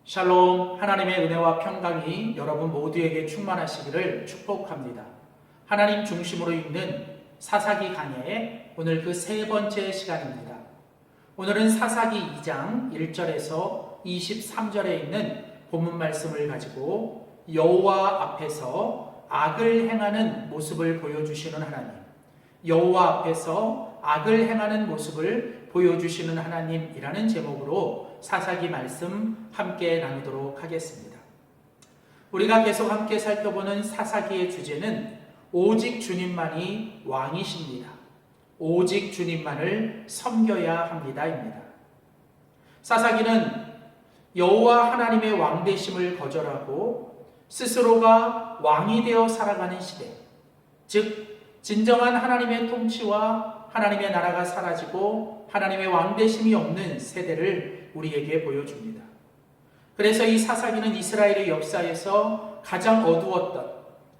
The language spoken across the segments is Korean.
샬롬, 하나님의 은혜와 평강이 여러분 모두에게 충만하시기를 축복합니다. 하나님 중심으로 읽는 사사기 강해의 오늘 그 세 번째 시간입니다. 오늘은 사사기 2장 1절에서 23절에 있는 본문 말씀을 가지고 여호와 앞에서 악을 행하는 모습을 보여주시는 하나님, 여호와 앞에서 악을 행하는 모습을 보여주시는 하나님이라는 제목으로 사사기 말씀 함께 나누도록 하겠습니다. 우리가 계속 함께 살펴보는 사사기의 주제는 오직 주님만이 왕이십니다. 오직 주님만을 섬겨야 합니다입니다. 사사기는 여호와 하나님의 왕되심을 거절하고 스스로가 왕이 되어 살아가는 시대, 즉 진정한 하나님의 통치와 하나님의 나라가 사라지고 하나님의 왕되심이 없는 세대를 우리에게 보여줍니다. 그래서 이 사사기는 이스라엘의 역사에서 가장 어두웠던,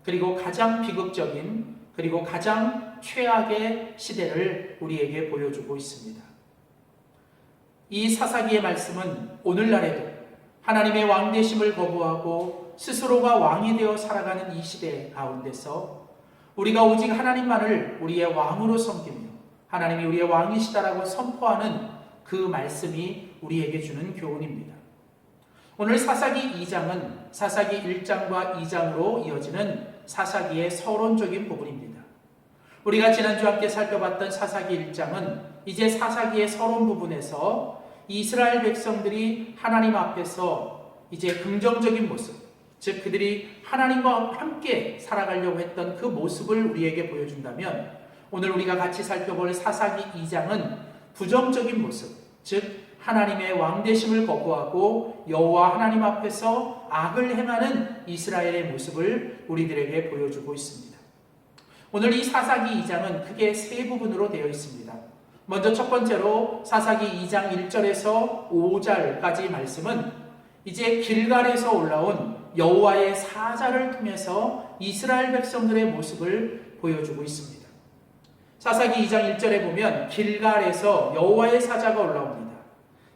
그리고 가장 비극적인, 그리고 가장 최악의 시대를 우리에게 보여주고 있습니다. 이 사사기의 말씀은 오늘날에도 하나님의 왕되심을 거부하고 스스로가 왕이 되어 살아가는 이 시대 가운데서 우리가 오직 하나님만을 우리의 왕으로 섬기며 하나님이 우리의 왕이시다라고 선포하는 그 말씀이 우리에게 주는 교훈입니다. 오늘 사사기 2장은 사사기 1장과 2장으로 이어지는 사사기의 서론적인 부분입니다. 우리가 지난주 함께 살펴봤던 사사기 1장은 이제 사사기의 서론 부분에서 이스라엘 백성들이 하나님 앞에서 이제 긍정적인 모습, 즉 그들이 하나님과 함께 살아가려고 했던 그 모습을 우리에게 보여준다면, 오늘 우리가 같이 살펴볼 사사기 2장은 부정적인 모습, 즉 하나님의 왕되심을 거부하고 여호와 하나님 앞에서 악을 행하는 이스라엘의 모습을 우리들에게 보여주고 있습니다. 오늘 이 사사기 2장은 크게 세 부분으로 되어 있습니다. 먼저 첫 번째로 사사기 2장 1절에서 5절까지 말씀은 이제 길갈에서 올라온 여호와의 사자를 통해서 이스라엘 백성들의 모습을 보여주고 있습니다. 사사기 2장 1절에 보면 길갈에서 여호와의 사자가 올라옵니다.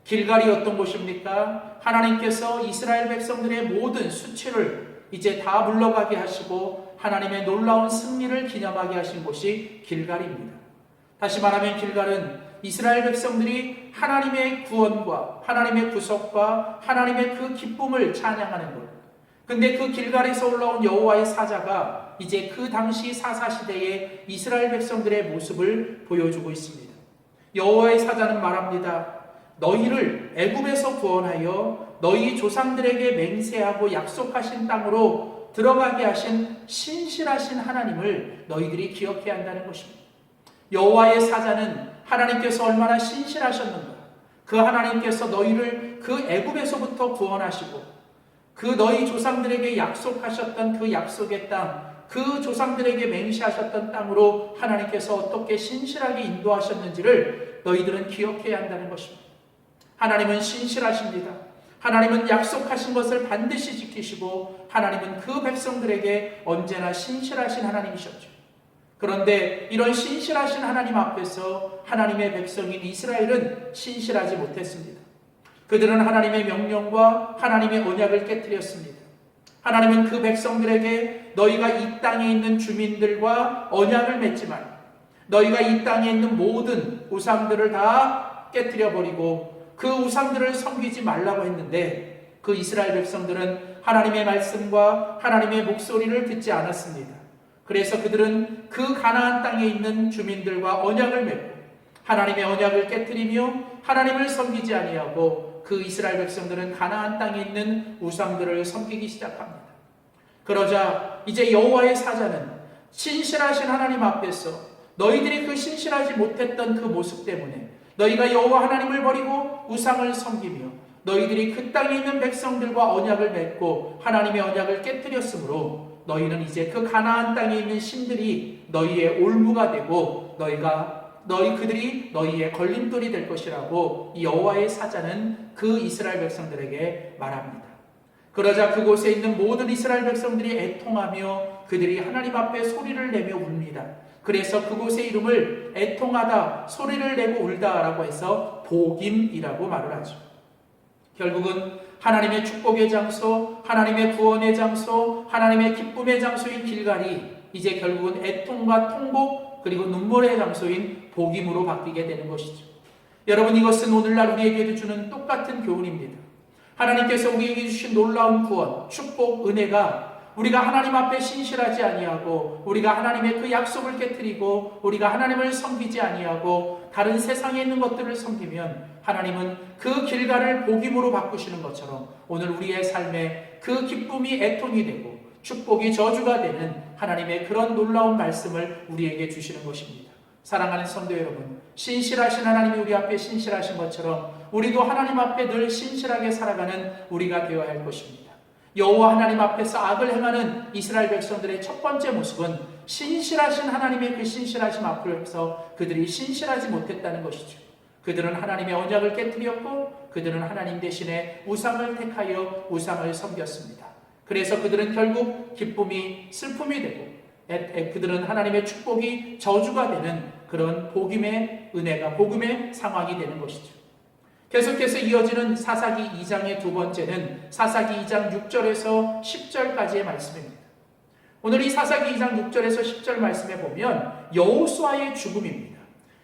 길갈이 어떤 곳입니까? 하나님께서 이스라엘 백성들의 모든 수치를 이제 다 물러가게 하시고 하나님의 놀라운 승리를 기념하게 하신 곳이 길갈입니다. 다시 말하면 길갈은 이스라엘 백성들이 하나님의 구원과 하나님의 구속과 하나님의 그 기쁨을 찬양하는 곳. 근데 그 길갈에서 올라온 여호와의 사자가 이제 그 당시 사사시대의 이스라엘 백성들의 모습을 보여주고 있습니다. 여호와의 사자는 말합니다. 너희를 애굽에서 구원하여 너희 조상들에게 맹세하고 약속하신 땅으로 들어가게 하신 신실하신 하나님을 너희들이 기억해야 한다는 것입니다. 여호와의 사자는 하나님께서 얼마나 신실하셨는가, 그 하나님께서 너희를 그 애굽에서부터 구원하시고 그 너희 조상들에게 약속하셨던 그 약속의 땅, 그 조상들에게 맹세하셨던 땅으로 하나님께서 어떻게 신실하게 인도하셨는지를 너희들은 기억해야 한다는 것입니다. 하나님은 신실하십니다. 하나님은 약속하신 것을 반드시 지키시고 하나님은 그 백성들에게 언제나 신실하신 하나님이셨죠. 그런데 이런 신실하신 하나님 앞에서 하나님의 백성인 이스라엘은 신실하지 못했습니다. 그들은 하나님의 명령과 하나님의 언약을 깨뜨렸습니다. 하나님은 그 백성들에게 너희가 이 땅에 있는 주민들과 언약을 맺지만 너희가 이 땅에 있는 모든 우상들을 다 깨뜨려버리고 그 우상들을 섬기지 말라고 했는데 그 이스라엘 백성들은 하나님의 말씀과 하나님의 목소리를 듣지 않았습니다. 그래서 그들은 그 가나안 땅에 있는 주민들과 언약을 맺고 하나님의 언약을 깨뜨리며 하나님을 섬기지 아니하고 그 이스라엘 백성들은 가나안 땅에 있는 우상들을 섬기기 시작합니다. 그러자 이제 여호와의 사자는 신실하신 하나님 앞에서 너희들이 그 신실하지 못했던 그 모습 때문에 너희가 여호와 하나님을 버리고 우상을 섬기며 너희들이 그 땅에 있는 백성들과 언약을 맺고 하나님의 언약을 깨뜨렸으므로 너희는 이제 그 가나안 땅에 있는 신들이 너희의 올무가 되고 그들이 너희의 걸림돌이 될 것이라고 이 여호와의 사자는 그 이스라엘 백성들에게 말합니다. 그러자 그곳에 있는 모든 이스라엘 백성들이 애통하며 그들이 하나님 앞에 소리를 내며 웁니다. 그래서 그곳의 이름을 애통하다, 소리를 내고 울다라고 해서 복임이라고 말을 하죠. 결국은 하나님의 축복의 장소, 하나님의 구원의 장소, 하나님의 기쁨의 장소인 길갈이 이제 결국은 애통과 통곡 그리고 눈물의 장소인 복임으로 바뀌게 되는 것이죠. 여러분, 이것은 오늘날 우리에게도 주는 똑같은 교훈입니다. 하나님께서 우리에게 주신 놀라운 구원, 축복, 은혜가 우리가 하나님 앞에 신실하지 아니하고 우리가 하나님의 그 약속을 깨뜨리고 우리가 하나님을 섬기지 아니하고 다른 세상에 있는 것들을 섬기면 하나님은 그 길가를 복임으로 바꾸시는 것처럼 오늘 우리의 삶에 그 기쁨이 애통이 되고 축복이 저주가 되는 하나님의 그런 놀라운 말씀을 우리에게 주시는 것입니다. 사랑하는 성도 여러분, 신실하신 하나님이 우리 앞에 신실하신 것처럼 우리도 하나님 앞에 늘 신실하게 살아가는 우리가 되어야 할 것입니다. 여호와 하나님 앞에서 악을 행하는 이스라엘 백성들의 첫 번째 모습은 신실하신 하나님의 그 신실하심 앞에서 그들이 신실하지 못했다는 것이죠. 그들은 하나님의 언약을 깨뜨렸고 그들은 하나님 대신에 우상을 택하여 우상을 섬겼습니다. 그래서 그들은 결국 기쁨이 슬픔이 되고 그들은 하나님의 축복이 저주가 되는 그런 복음의 은혜가 복음의 상황이 되는 것이죠. 계속해서 이어지는 사사기 2장의 두 번째는 사사기 2장 6절에서 10절까지의 말씀입니다. 오늘 이 사사기 2장 6절에서 10절 말씀에 보면 여호수아의 죽음입니다.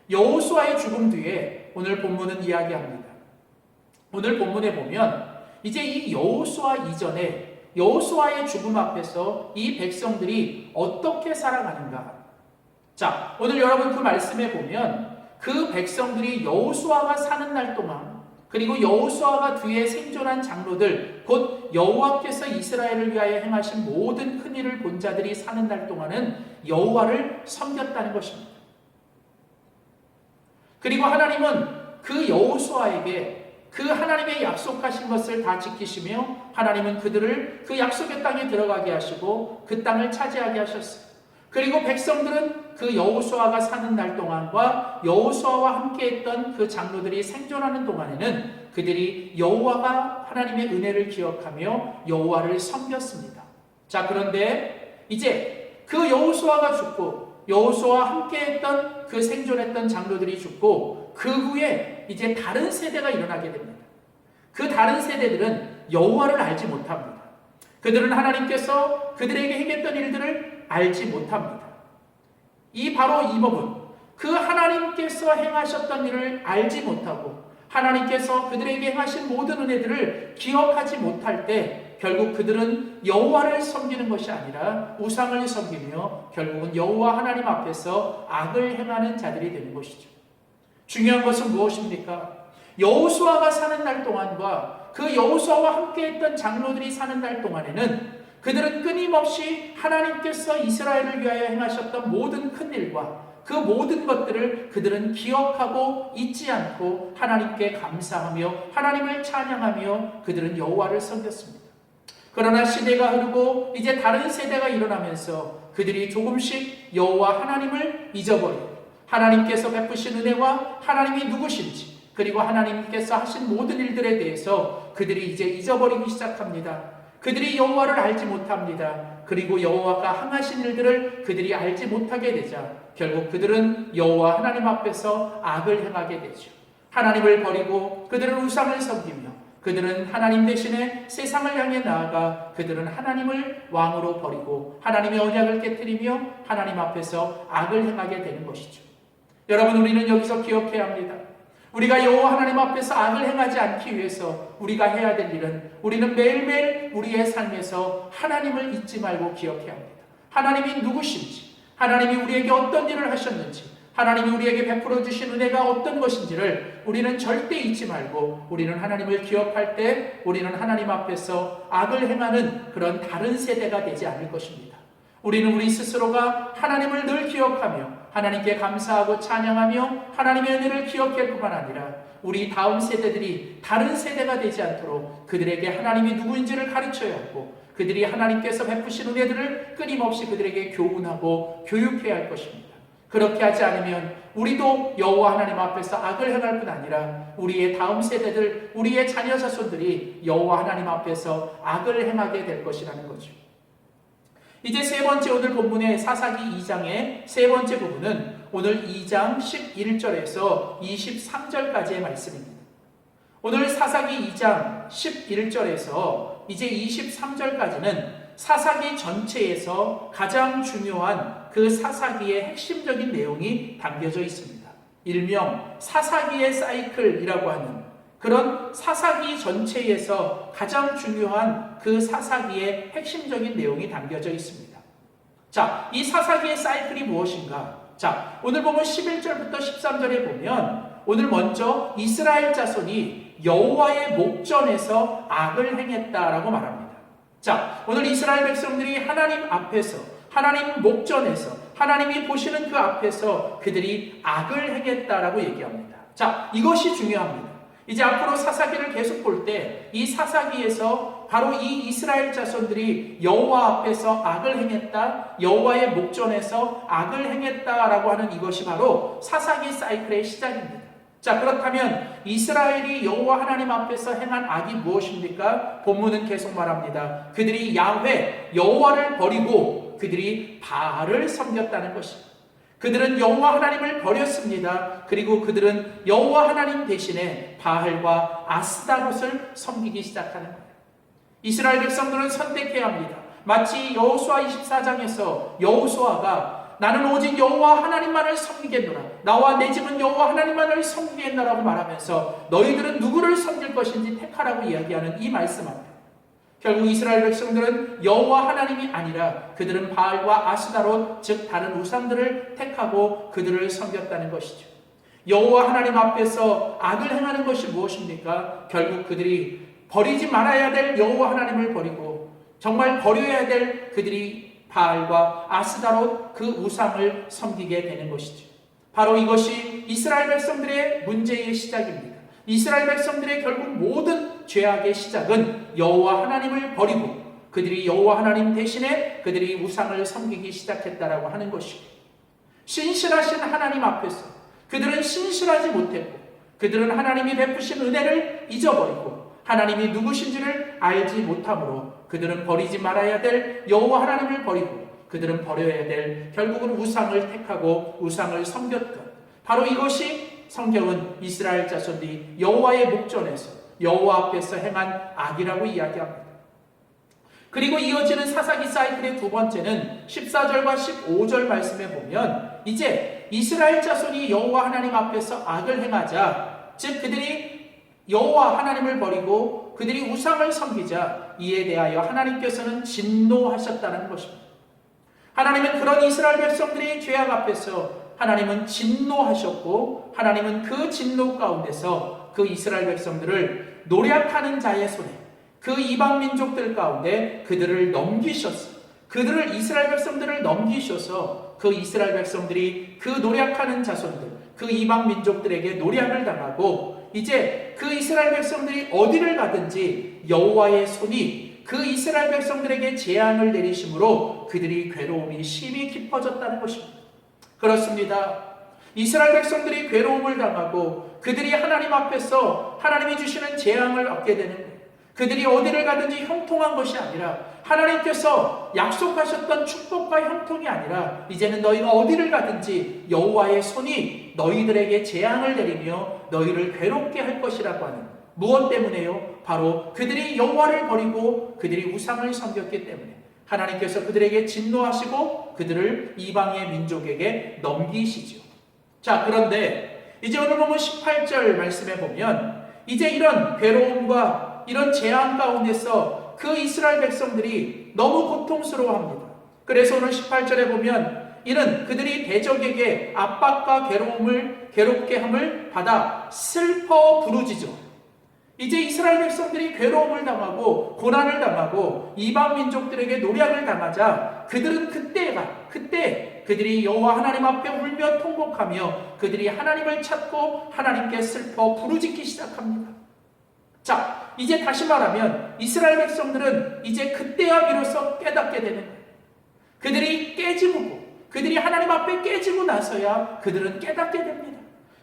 여호수아의 죽음 뒤에 오늘 본문은 이야기합니다. 오늘 본문에 보면 이제 이 여호수아 이전에 여호수아의 죽음 앞에서 이 백성들이 어떻게 살아가는가. 자, 오늘 여러분 그 말씀에 보면 그 백성들이 여호수아가 사는 날 동안 그리고 여호수아가 뒤에 생존한 장로들 곧 여호와께서 이스라엘을 위하여 행하신 모든 큰 일을 본 자들이 사는 날 동안은 여호와를 섬겼다는 것입니다. 그리고 하나님은 그 여호수아에게 그 하나님의 약속하신 것을 다 지키시며 하나님은 그들을 그 약속의 땅에 들어가게 하시고 그 땅을 차지하게 하셨어요. 그리고 백성들은 그 여호수아가 사는 날 동안과 여호수아와 함께했던 그 장로들이 생존하는 동안에는 그들이 여호와가 하나님의 은혜를 기억하며 여호와를 섬겼습니다. 자, 그런데 이제 그 여호수아가 죽고 여호수아와 함께했던 그 생존했던 장로들이 죽고 그 후에 이제 다른 세대가 일어나게 됩니다. 그 다른 세대들은 여호와를 알지 못합니다. 그들은 하나님께서 그들에게 행했던 일들을 알지 못합니다. 바로 이 부분, 그 하나님께서 행하셨던 일을 알지 못하고 하나님께서 그들에게 행하신 모든 은혜들을 기억하지 못할 때 결국 그들은 여호와를 섬기는 것이 아니라 우상을 섬기며 결국은 여호와 하나님 앞에서 악을 행하는 자들이 되는 것이죠. 중요한 것은 무엇입니까? 여호수아가 사는 날 동안과 그 여호수아와 함께했던 장로들이 사는 날 동안에는 그들은 끊임없이 하나님께서 이스라엘을 위하여 행하셨던 모든 큰 일과 그 모든 것들을 그들은 기억하고 잊지 않고 하나님께 감사하며 하나님을 찬양하며 그들은 여호와를 섬겼습니다. 그러나 시대가 흐르고 이제 다른 세대가 일어나면서 그들이 조금씩 여호와 하나님을 잊어버리고 하나님께서 베푸신 은혜와 하나님이 누구신지 그리고 하나님께서 하신 모든 일들에 대해서 그들이 이제 잊어버리기 시작합니다. 그들이 여호와를 알지 못합니다. 그리고 여호와가 행하신 일들을 그들이 알지 못하게 되자 결국 그들은 여호와 하나님 앞에서 악을 행하게 되죠. 하나님을 버리고 그들은 우상을 섬기며 그들은 하나님 대신에 세상을 향해 나아가 그들은 하나님을 왕으로 버리고 하나님의 언약을 깨뜨리며 하나님 앞에서 악을 행하게 되는 것이죠. 여러분, 우리는 여기서 기억해야 합니다. 우리가 여호와 하나님 앞에서 악을 행하지 않기 위해서 우리가 해야 될 일은 우리는 매일매일 우리의 삶에서 하나님을 잊지 말고 기억해야 합니다. 하나님이 누구신지, 하나님이 우리에게 어떤 일을 하셨는지, 하나님이 우리에게 베풀어 주신 은혜가 어떤 것인지를 우리는 절대 잊지 말고 우리는 하나님을 기억할 때 우리는 하나님 앞에서 악을 행하는 그런 다른 세대가 되지 않을 것입니다. 우리는 우리 스스로가 하나님을 늘 기억하며 하나님께 감사하고 찬양하며 하나님의 은혜를 기억할 뿐만 아니라 우리 다음 세대들이 다른 세대가 되지 않도록 그들에게 하나님이 누구인지를 가르쳐야 하고 그들이 하나님께서 베푸신 은혜들을 끊임없이 그들에게 교훈하고 교육해야 할 것입니다. 그렇게 하지 않으면 우리도 여호와 하나님 앞에서 악을 행할 뿐 아니라 우리의 다음 세대들, 우리의 자녀 자손들이 여호와 하나님 앞에서 악을 행하게 될 것이라는 거죠. 이제 세 번째 오늘 본문의 사사기 2장의 세 번째 부분은 오늘 2장 11절에서 23절까지의 말씀입니다. 오늘 사사기 2장 11절에서 이제 23절까지는 사사기 전체에서 가장 중요한 그 사사기의 핵심적인 내용이 담겨져 있습니다. 일명 사사기의 사이클이라고 하는 그런 사사기 전체에서 가장 중요한 그 사사기의 핵심적인 내용이 담겨져 있습니다. 자, 이 사사기의 사이클이 무엇인가? 자, 오늘 보면 11절부터 13절에 보면 오늘 먼저 이스라엘 자손이 여호와의 목전에서 악을 행했다라고 말합니다. 자, 오늘 이스라엘 백성들이 하나님 앞에서, 하나님 목전에서, 하나님이 보시는 그 앞에서 그들이 악을 행했다라고 얘기합니다. 자, 이것이 중요합니다. 이제 앞으로 사사기를 계속 볼 때 이 사사기에서 바로 이 이스라엘 자손들이 여호와 앞에서 악을 행했다, 여호와의 목전에서 악을 행했다라고 하는 이것이 바로 사사기 사이클의 시작입니다. 자, 그렇다면 이스라엘이 여호와 하나님 앞에서 행한 악이 무엇입니까? 본문은 계속 말합니다. 그들이 야훼, 여호와를 버리고 그들이 바알을 섬겼다는 것입니다. 그들은 여호와 하나님을 버렸습니다. 그리고 그들은 여호와 하나님 대신에 바알과 아스다롯을 섬기기 시작하는 거예요. 이스라엘 백성들은 선택해야 합니다. 마치 여호수아 24장에서 여호수아가 나는 오직 여호와 하나님만을 섬기겠노라, 나와 내 집은 여호와 하나님만을 섬기겠노라고 말하면서 너희들은 누구를 섬길 것인지 택하라고 이야기하는 이 말씀 앞에 결국 이스라엘 백성들은 여호와 하나님이 아니라 그들은 바알과 아스다롯, 즉 다른 우상들을 택하고 그들을 섬겼다는 것이죠. 여호와 하나님 앞에서 악을 행하는 것이 무엇입니까? 결국 그들이 버리지 말아야 될 여호와 하나님을 버리고 정말 버려야 될 그들이 바알과 아스다롯 그 우상을 섬기게 되는 것이죠. 바로 이것이 이스라엘 백성들의 문제의 시작입니다. 이스라엘 백성들의 결국 모든 죄악의 시작은 여호와 하나님을 버리고 그들이 여호와 하나님 대신에 그들이 우상을 섬기기 시작했다라고 하는 것이고, 신실하신 하나님 앞에서 그들은 신실하지 못했고 그들은 하나님이 베푸신 은혜를 잊어버리고 하나님이 누구신지를 알지 못함으로 그들은 버리지 말아야 될 여호와 하나님을 버리고 그들은 버려야 될 결국은 우상을 택하고 우상을 섬겼던, 바로 이것이 성경은 이스라엘 자손들이 여호와의 목전에서 여호와 앞에서 행한 악이라고 이야기합니다. 그리고 이어지는 사사기 사이클의 두 번째는 14절과 15절 말씀에 보면 이제 이스라엘 자손이 여호와 하나님 앞에서 악을 행하자, 즉 그들이 여호와 하나님을 버리고 그들이 우상을 섬기자 이에 대하여 하나님께서는 진노하셨다는 것입니다. 하나님은 그런 이스라엘 백성들의 죄악 앞에서 하나님은 진노하셨고 하나님은 그 진노 가운데서 그 이스라엘 백성들을 노략하는 자의 손에, 그 이방 민족들 가운데 그들을 넘기셨어요. 그들을 이스라엘 백성들을 넘기셔서 그 이스라엘 백성들이 그 노략하는 자손들, 그 이방 민족들에게 노략을 당하고 이제 그 이스라엘 백성들이 어디를 가든지 여호와의 손이 그 이스라엘 백성들에게 재앙을 내리심으로 그들이 괴로움이 심히 깊어졌다는 것입니다. 그렇습니다. 이스라엘 백성들이 괴로움을 당하고 그들이 하나님 앞에서 하나님이 주시는 재앙을 얻게 되는 거예요. 그들이 어디를 가든지 형통한 것이 아니라 하나님께서 약속하셨던 축복과 형통이 아니라 이제는 너희가 어디를 가든지 여호와의 손이 너희들에게 재앙을 내리며 너희를 괴롭게 할 것이라고 하는, 무엇 때문에요? 바로 그들이 여호와를 버리고 그들이 우상을 섬겼기 때문에 하나님께서 그들에게 진노하시고 그들을 이방의 민족에게 넘기시죠. 자, 그런데 이제 오늘 보면 18절 말씀에 보면 이제 이런 괴로움과 이런 재앙 가운데서 그 이스라엘 백성들이 너무 고통스러워합니다. 그래서 오늘 18절에 보면 이는 그들이 대적에게 압박과 괴롭게 함을 받아 슬퍼 부르짖어. 이제 이스라엘 백성들이 괴로움을 당하고 고난을 당하고 이방 민족들에게 노략을 당하자 그들은 그때 그들이 여호와 하나님 앞에 울며 통곡하며 그들이 하나님을 찾고 하나님께 슬퍼 부르짖기 시작합니다. 자, 이제 다시 말하면 이스라엘 백성들은 이제 그때야 비로소 깨닫게 되는 거예요. 그들이 깨지고 그들이 하나님 앞에 깨지고 나서야 그들은 깨닫게 됩니다.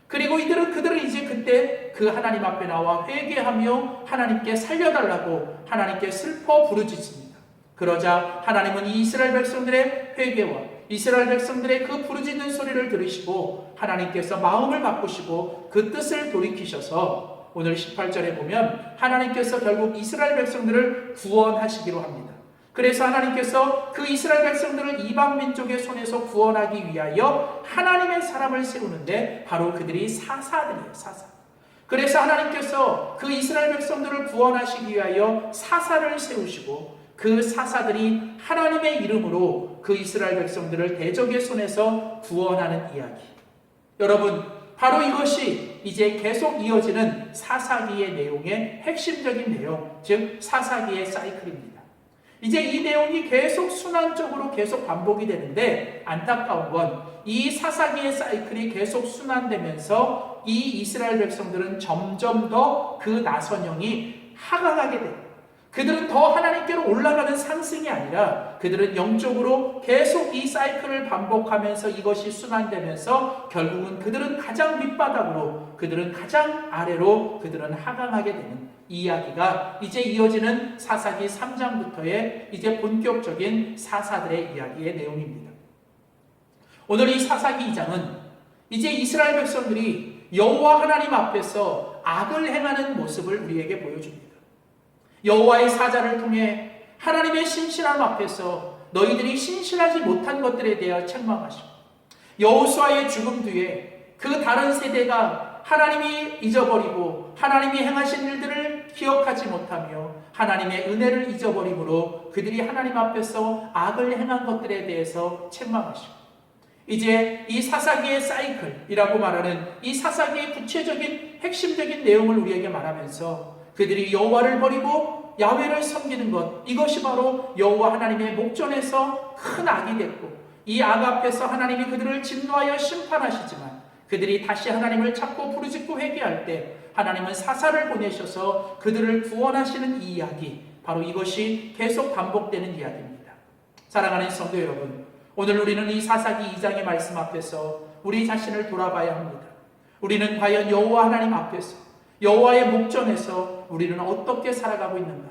그리고 그들은 이제 그때 그 하나님 앞에 나와 회개하며 하나님께 살려달라고 하나님께 슬퍼 부르짖습니다. 그러자 하나님은 이 이스라엘 백성들의 회개와 이스라엘 백성들의 그 부르짖는 소리를 들으시고 하나님께서 마음을 바꾸시고 그 뜻을 돌이키셔서 오늘 18절에 보면 하나님께서 결국 이스라엘 백성들을 구원하시기로 합니다. 그래서 하나님께서 그 이스라엘 백성들을 이방 민족의 손에서 구원하기 위하여 하나님의 사람을 세우는데 바로 그들이 사사들이에요. 사사. 그래서 하나님께서 그 이스라엘 백성들을 구원하시기 위하여 사사를 세우시고 그 사사들이 하나님의 이름으로 그 이스라엘 백성들을 대적의 손에서 구원하는 이야기. 여러분, 바로 이것이 이제 계속 이어지는 사사기의 내용의 핵심적인 내용, 즉 사사기의 사이클입니다. 이제 이 내용이 계속 순환적으로 계속 반복이 되는데 안타까운 건 이 사사기의 사이클이 계속 순환되면서 이 이스라엘 백성들은 점점 더 그 나선형이 하강하게 돼요. 그들은 더 하나님께로 올라가는 상승이 아니라 그들은 영적으로 계속 이 사이클을 반복하면서 이것이 순환되면서 결국은 그들은 가장 밑바닥으로, 그들은 가장 아래로, 그들은 하강하게 되는 이야기가 이제 이어지는 사사기 3장부터의 이제 본격적인 사사들의 이야기의 내용입니다. 오늘 이 사사기 2장은 이제 이스라엘 백성들이 여호와 하나님 앞에서 악을 행하는 모습을 우리에게 보여줍니다. 여호와의 사자를 통해 하나님의 신실함 앞에서 너희들이 신실하지 못한 것들에 대하여 책망하시고, 여호수아의 죽음 뒤에 그 다른 세대가 하나님이 잊어버리고 하나님이 행하신 일들을 기억하지 못하며 하나님의 은혜를 잊어버림으로 그들이 하나님 앞에서 악을 행한 것들에 대해서 책망하시고, 이제 이 사사기의 사이클이라고 말하는 이 사사기의 구체적인 핵심적인 내용을 우리에게 말하면서 그들이 여호와를 버리고 야훼를 섬기는 것, 이것이 바로 여호와 하나님의 목전에서 큰 악이 됐고 이 악 앞에서 하나님이 그들을 진노하여 심판하시지만 그들이 다시 하나님을 찾고 부르짖고 회개할 때 하나님은 사사를 보내셔서 그들을 구원하시는 이 이야기, 바로 이것이 계속 반복되는 이야기입니다. 사랑하는 성도 여러분, 오늘 우리는 이 사사기 2장의 말씀 앞에서 우리 자신을 돌아봐야 합니다. 우리는 과연 여호와 하나님 앞에서, 여호와의 목전에서 우리는 어떻게 살아가고 있는가?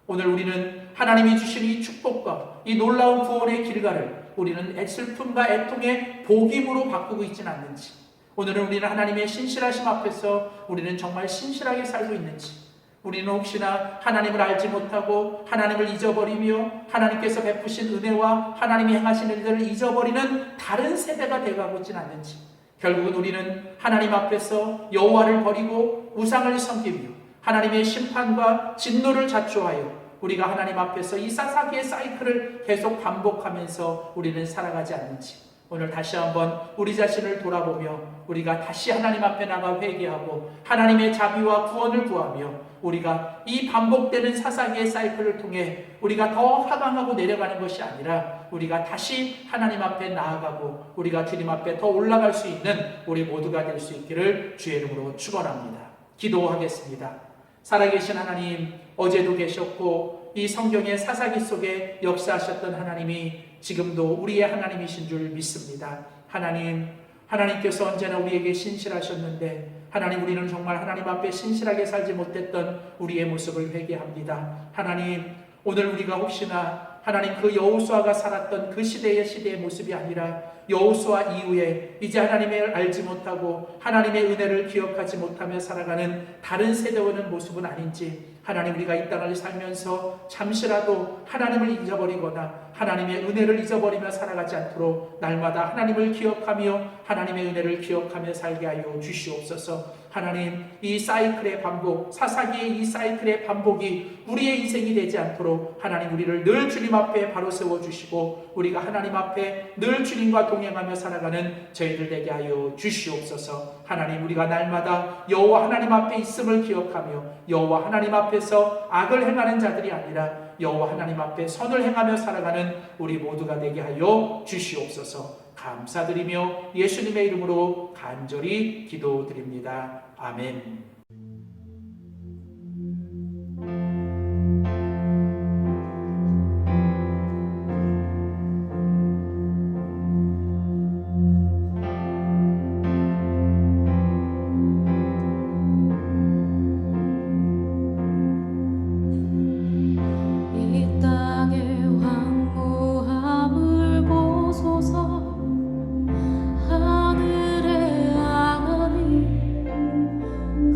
오늘 우리는 하나님이 주신 이 축복과 이 놀라운 구원의 길가를 우리는 슬픔과 애통의 복임으로 바꾸고 있지는 않는지, 오늘은 우리는 하나님의 신실하심 앞에서 우리는 정말 신실하게 살고 있는지, 우리는 혹시나 하나님을 알지 못하고 하나님을 잊어버리며 하나님께서 베푸신 은혜와 하나님이 행하신 일들을 잊어버리는 다른 세대가 되어가고 있지는 않는지, 결국은 우리는 하나님 앞에서 여호와를 버리고 우상을 섬기며 하나님의 심판과 진노를 자초하여 우리가 하나님 앞에서 이 사사기의 사이클을 계속 반복하면서 우리는 살아가지 않는지, 오늘 다시 한번 우리 자신을 돌아보며 우리가 다시 하나님 앞에 나가 회개하고 하나님의 자비와 구원을 구하며 우리가 이 반복되는 사사기의 사이클을 통해 우리가 더 하강하고 내려가는 것이 아니라 우리가 다시 하나님 앞에 나아가고 우리가 주님 앞에 더 올라갈 수 있는 우리 모두가 될 수 있기를 주의 이름으로 축원합니다. 기도하겠습니다. 살아계신 하나님, 어제도 계셨고 이 성경의 사사기 속에 역사하셨던 하나님이 지금도 우리의 하나님이신 줄 믿습니다. 하나님께서 언제나 우리에게 신실하셨는데 하나님, 우리는 정말 하나님 앞에 신실하게 살지 못했던 우리의 모습을 회개합니다. 하나님, 오늘 우리가 혹시나 하나님 그 여호수아가 살았던 그 시대의 모습이 아니라 여호수아 이후에 이제 하나님을 알지 못하고 하나님의 은혜를 기억하지 못하며 살아가는 다른 세대와는 모습은 아닌지, 하나님, 우리가 이 땅을 살면서 잠시라도 하나님을 잊어버리거나 하나님의 은혜를 잊어버리며 살아가지 않도록 날마다 하나님을 기억하며 하나님의 은혜를 기억하며 살게 하여 주시옵소서. 하나님, 이 사이클의 반복, 사사기의 이 사이클의 반복이 우리의 인생이 되지 않도록 하나님, 우리를 늘 주님 앞에 바로 세워주시고 우리가 하나님 앞에 늘 주님과 동행하며 살아가는 저희들 되게 하여 주시옵소서. 하나님, 우리가 날마다 여호와 하나님 앞에 있음을 기억하며 여호와 하나님 앞에서 악을 행하는 자들이 아니라 여호와 하나님 앞에 선을 행하며 살아가는 우리 모두가 되게 하여 주시옵소서. 감사드리며 예수님의 이름으로 간절히 기도드립니다. 아멘.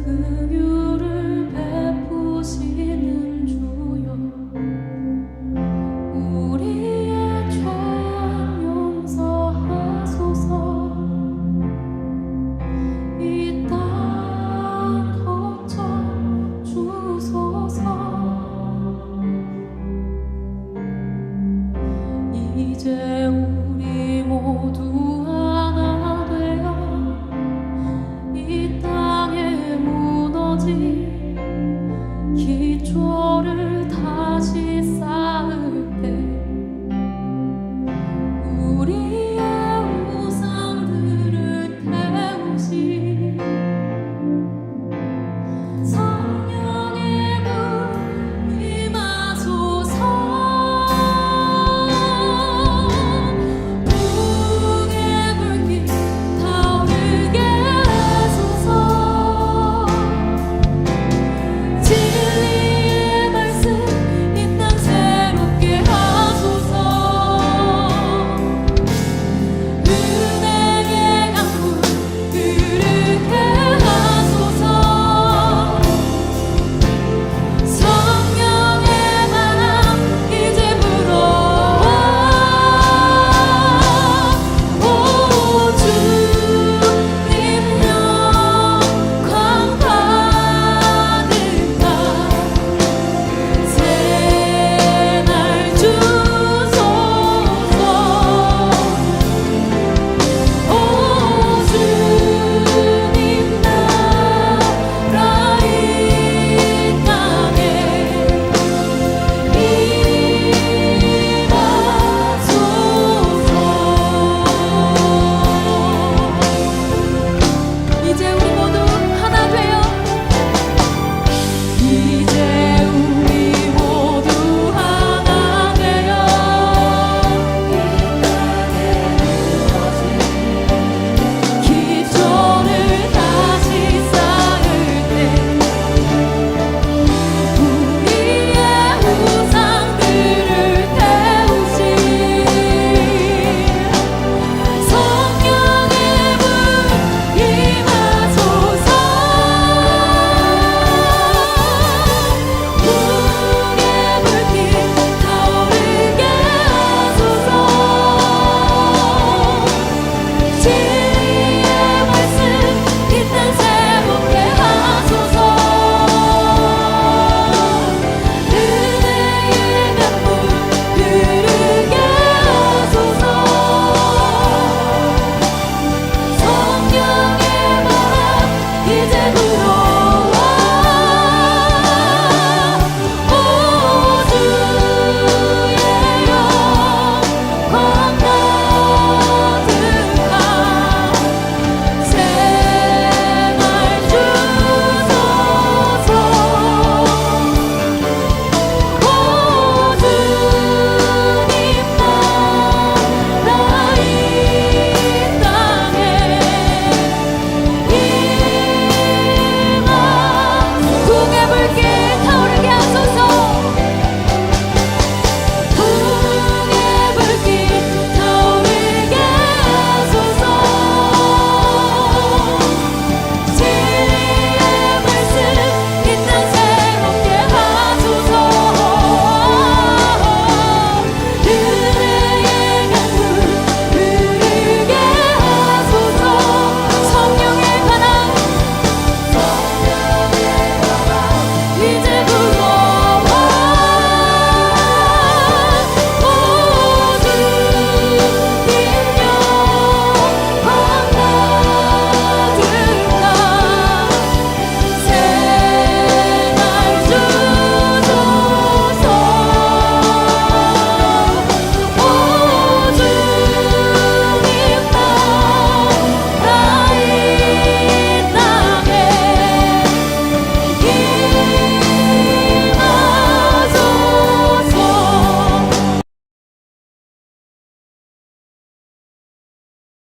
그 어디